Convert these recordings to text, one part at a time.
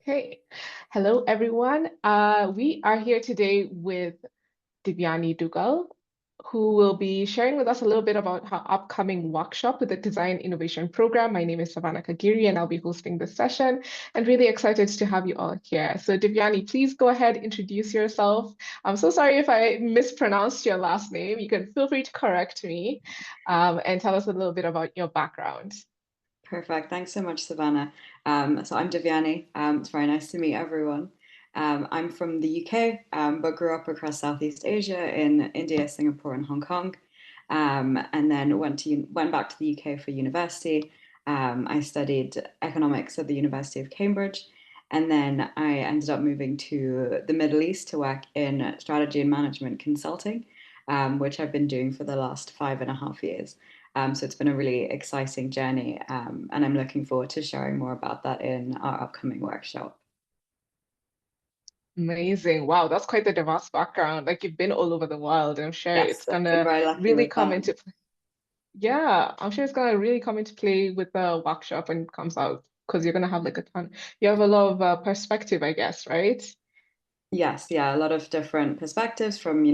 Hey, hello everyone. We are here today with Divyani Duggal, who will be sharing with us a little bit about her upcoming workshop with the Design Innovation Program. My name is Savannah Kagiri, and I'll be hosting this session, and really excited to have you all here. So Divyani, please go ahead, introduce yourself. I'm so sorry if I mispronounced your last name. You can feel free to correct me, and tell us a little bit about your background. Perfect. Thanks so much, Savannah. So I'm Divyani. It's very nice to meet everyone. I'm from the UK, but grew up across Southeast Asia in India, Singapore, and Hong Kong. And then went back to the UK for university. I studied economics at the University of Cambridge, and then I ended up moving to the Middle East to work in strategy and management consulting, which I've been doing for the last 5.5 years. So it's been a really exciting journey, and I'm looking forward to sharing more about that in our upcoming workshop. Amazing. Wow, that's quite the diverse background. Like you've been all over the world. I'm sure Yes, it's I've been gonna very lucky really with come that. into yeah, I'm sure it's gonna really come into play with the workshop when it comes out because you're gonna have like a ton. You have a lot of perspective, I guess, right? Yes, yeah, a lot of different perspectives from,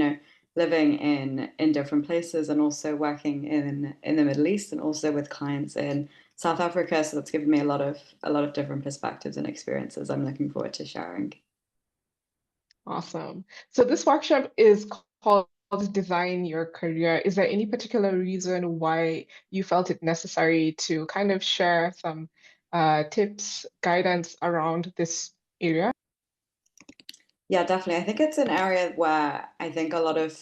living in different places and also working in the Middle East and also with clients in South Africa. So that's given me a lot of different perspectives and experiences I'm looking forward to sharing. Awesome. So this workshop is called Design Your Career. Is there any particular reason why you felt it necessary to kind of share some tips, guidance around this area? Yeah, definitely. I think it's an area where I think a lot of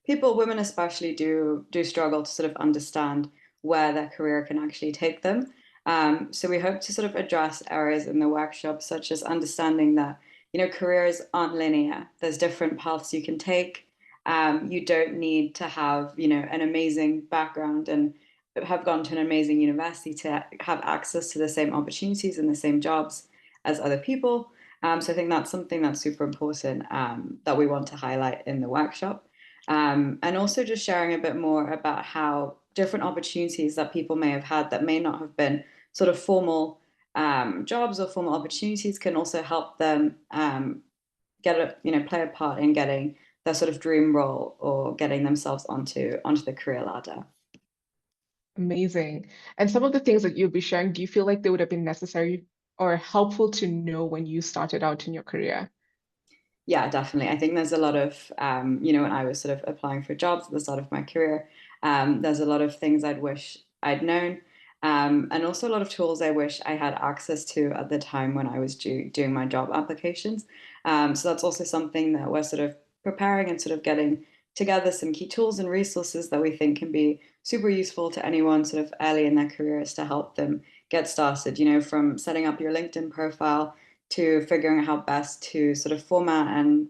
people, women especially, do struggle to sort of understand where their career can actually take them. So we hope to sort of address areas in the workshop, such as understanding that, careers aren't linear. There's different paths you can take. You don't need to have, an amazing background and have gone to an amazing university to have access to the same opportunities and the same jobs as other people. So I think that's something that's super important, that we want to highlight in the workshop. And also just sharing a bit more about how different opportunities that people may have had that may not have been sort of formal jobs or formal opportunities can also help them play a part in getting their sort of dream role or getting themselves onto the career ladder. Amazing. And some of the things that you'll be sharing, do you feel like they would have been necessary or helpful to know when you started out in your career? Yeah, definitely. I think there's a lot of, when I was sort of applying for jobs at the start of my career, there's a lot of things I'd wish I'd known, and also a lot of tools I wish I had access to at the time when I was doing my job applications. So that's also something that we're sort of preparing and sort of getting together some key tools and resources that we think can be super useful to anyone sort of early in their careers to help them get started, from setting up your LinkedIn profile to figuring out how best to sort of format and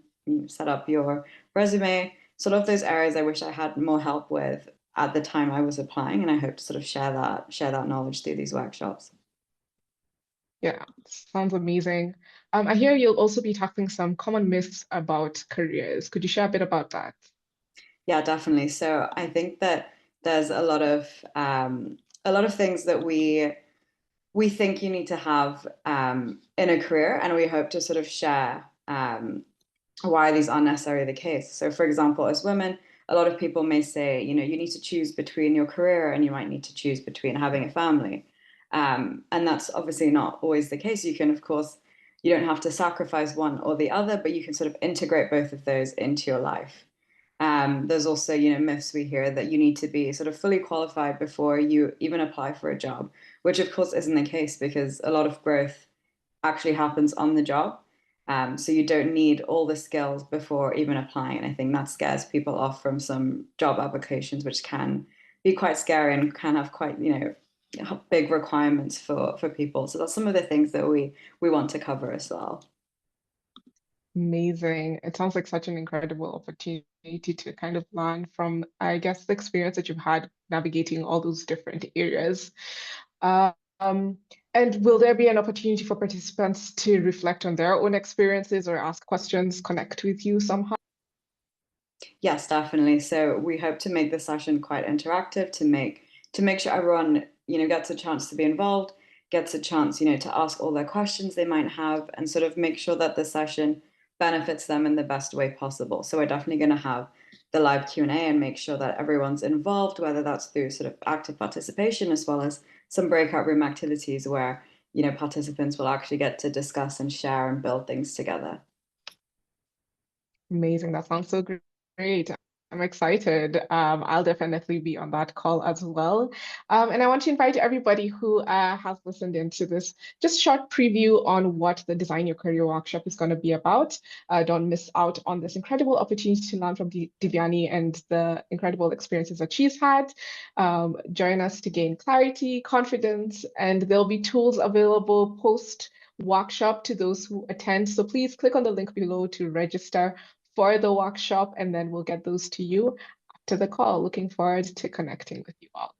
set up your resume. Sort of those areas I wish I had more help with at the time I was applying, and I hope to sort of share that knowledge through these workshops. Yeah, sounds amazing. I hear you'll also be tackling some common myths about careers. Could you share a bit about that? Yeah, definitely. So I think that there's a lot of things that we think you need to have in a career, and we hope to sort of share why these aren't necessarily the case. So, for example, as women, a lot of people may say, you need to choose between your career and you might need to choose between having a family. And that's obviously not always the case. You can, of course, you don't have to sacrifice one or the other, but you can sort of integrate both of those into your life. There's also, myths we hear that you need to be sort of fully qualified before you even apply for a job, which of course isn't the case because a lot of growth actually happens on the job. So you don't need all the skills before even applying. And I think that scares people off from some job applications, which can be quite scary and can have quite, big requirements for people. So that's some of the things that we want to cover as well. Amazing. It sounds like such an incredible opportunity to kind of learn from, I guess, the experience that you've had navigating all those different areas. Um, and will there be an opportunity for participants to reflect on their own experiences or ask questions, connect with you somehow? Yes, definitely. So we hope to make the session quite interactive to make sure everyone, gets a chance to be involved. gets a chance, you know, to ask all their questions they might have and sort of make sure that the session benefits them in the best way possible. So we're definitely going to have the live Q&A and make sure that everyone's involved, whether that's through sort of active participation as well as some breakout room activities where, you know, participants will actually get to discuss and share and build things together. Amazing. That sounds so great. I'm excited. I'll definitely be on that call as well. And I want to invite everybody who has listened into this just short preview on what the Design Your Career workshop is going to be about. Don't miss out on this incredible opportunity to learn from Divyani and the incredible experiences that she's had. Join us to gain clarity, confidence, and there'll be tools available post workshop to those who attend. So please click on the link below to register for the workshop, and then we'll get those to you after the call. Looking forward to connecting with you all.